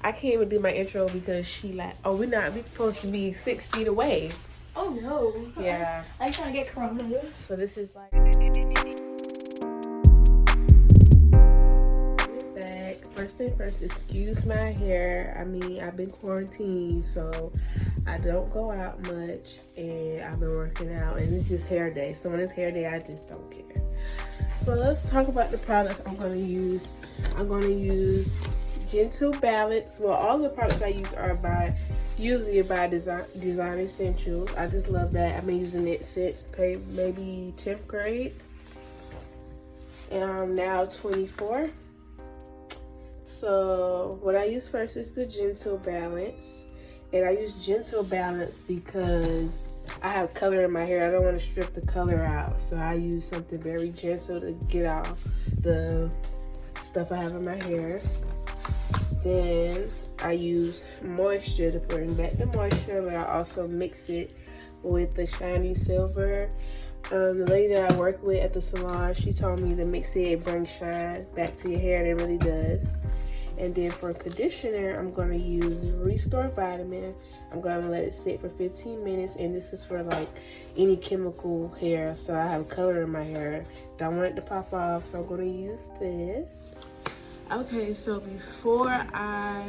I can't even do my intro because she like, oh, we supposed to be 6 feet away. Oh no. Yeah. I'm trying to get corona. So this is like back. First thing first, excuse my hair. I mean, I've been quarantined, so I don't go out much, and I've been working out, and it's just hair day. So when it's hair day, I just don't care. So let's talk about the products I'm gonna use. I'm gonna use Gentle Balance. Well, all the products I use are usually by Design Essentials. I just love that. I've been using it since maybe 10th grade, and I'm now 24. So what I use first is the Gentle Balance, and I use Gentle Balance because I have color in my hair. I don't want to strip the color out, so I use something very gentle to get off the stuff I have in my hair. Then I use moisture to bring back the moisture, but I also mix it with the shiny silver. The lady that I work with at the salon, she told me to mix it, bring shine back to your hair, and it really does. And then for conditioner, I'm going to use Restore Vitamin. I'm going to let it sit for 15 minutes, and this is for like any chemical hair. So I have color in my hair. Don't want it to pop off, so I'm going to use this. Okay, so before I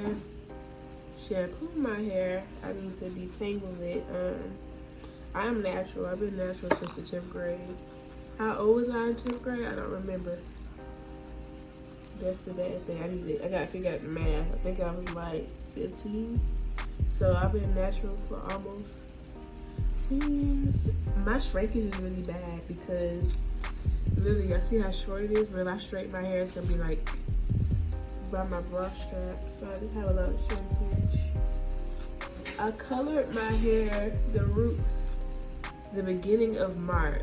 shampoo my hair, I need to detangle it. I am natural. I've been natural since the 10th grade. How old was I in 10th grade? I don't remember. That's the bad thing. I gotta figure out the math. I think I was like 15. So I've been natural for almost 10 years. My shrinkage is really bad because literally, I see how short it is, but if I straighten my hair, it's gonna be like by my bra strap. So I just have a lot of shrinkage. I colored my hair, the roots, the beginning of March.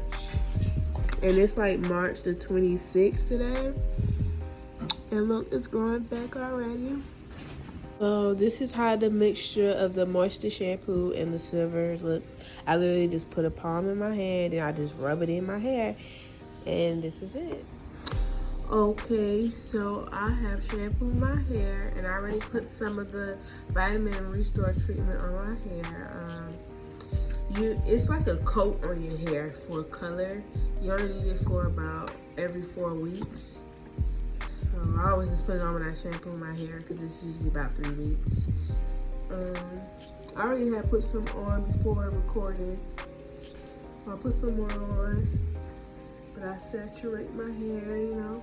And it's like March the 26th today. And look, it's growing back already. So this is how the mixture of the moisture shampoo and the silver looks. I literally just put a palm in my hand and I just rub it in my hair. And this is it. Okay, so I have shampooed my hair and I already put some of the vitamin restore treatment on my hair. It's like a coat on your hair for color. You only need it for about every 4 weeks. So I always just put it on when I shampoo my hair because it's usually about 3 weeks. I already had put some on before recording. I'll put some more on, but I saturate my hair, you know.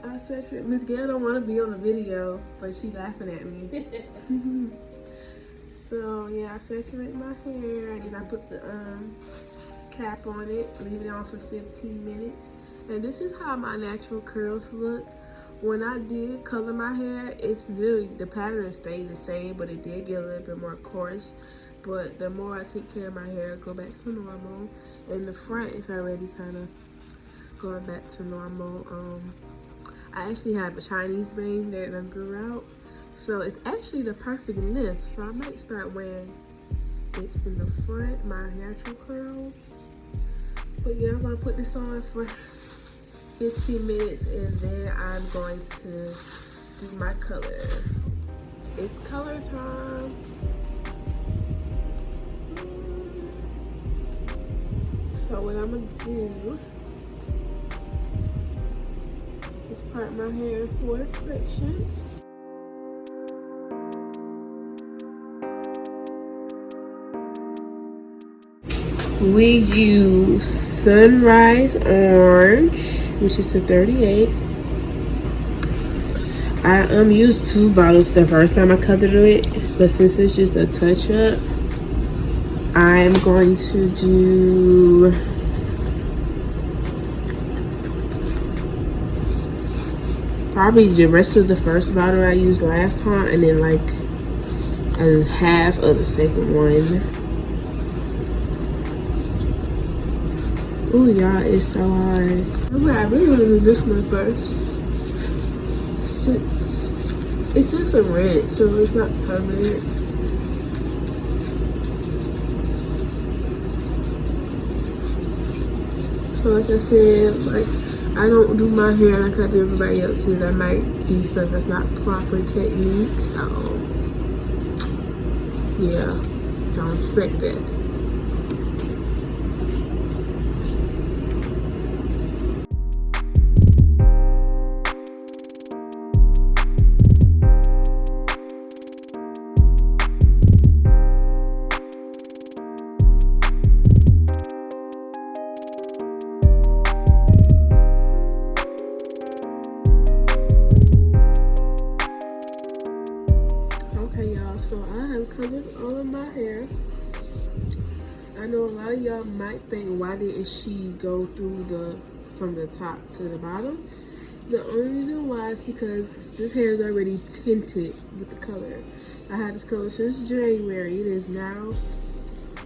I saturate. Miss Gail don't want to be on the video, but she laughing at me. So yeah, I saturate my hair and then I put the cap on it, leave it on for 15 minutes. And this is how my natural curls look. When I did color my hair, it's literally, the pattern stayed the same, but it did get a little bit more coarse. But the more I take care of my hair, it go back to normal. And the front is already kind of going back to normal. I actually have a Chinese bang that I grew out. So it's actually the perfect length. So I might start wearing it in the front, my natural curl. But yeah, I'm gonna put this on for 15 minutes and then I'm going to do my color. It's color time. So what I'm gonna do is part my hair in 4 sections. We use Sunrise Orange, which is the 38. I used 2 bottles the first time I colored it, but since it's just a touch up, I'm going to do probably the rest of the first bottle I used last time, and then like a half of the second one. Oh y'all, it's so hard. I really want to do this one first. Since it's just a red, so it's not permanent. So like I said, like I don't do my hair like I do everybody else's. I might do stuff that's not proper technique, so yeah, don't expect that. Okay, y'all, so I have covered all of my hair. I know a lot of y'all might think, why didn't she go through from the top to the bottom? The only reason why is because this hair is already tinted with the color. I had this color since January. It is now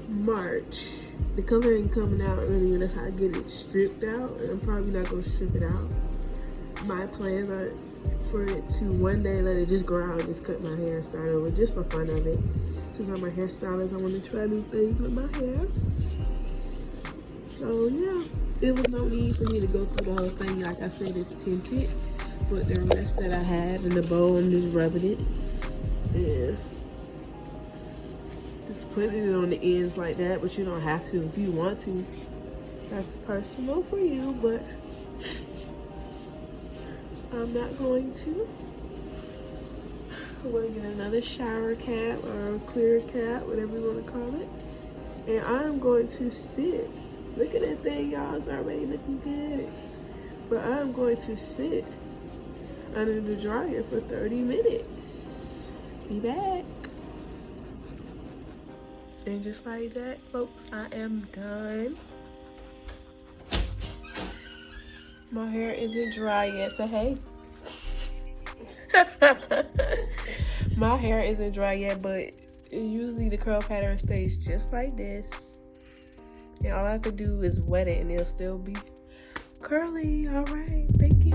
March. The color ain't coming out really unless I get it stripped out, and I'm probably not gonna strip it out. My plans are for it to one day let it just grow out and just cut my hair and start over, just for fun of it. Since I'm a hairstylist, I want to try new things with my hair. So yeah, there was no need for me to go through the whole thing. Like I said, it's tinted, but the rest that I have in the bowl, I'm just rubbing it and just putting it on the ends like that. But you don't have to if you want to. That's personal for you, but I'm not going to. I'm going to get another shower cap or a clear cap, whatever you want to call it. And I'm going to sit. Look at that thing, y'all. It's already looking good. But I'm going to sit under the dryer for 30 minutes. Be back. And just like that, folks, I am done. My hair isn't dry yet, so hey. My hair isn't dry yet, but usually the curl pattern stays just like this. And all I have to do is wet it and it'll still be curly. All right, thank you.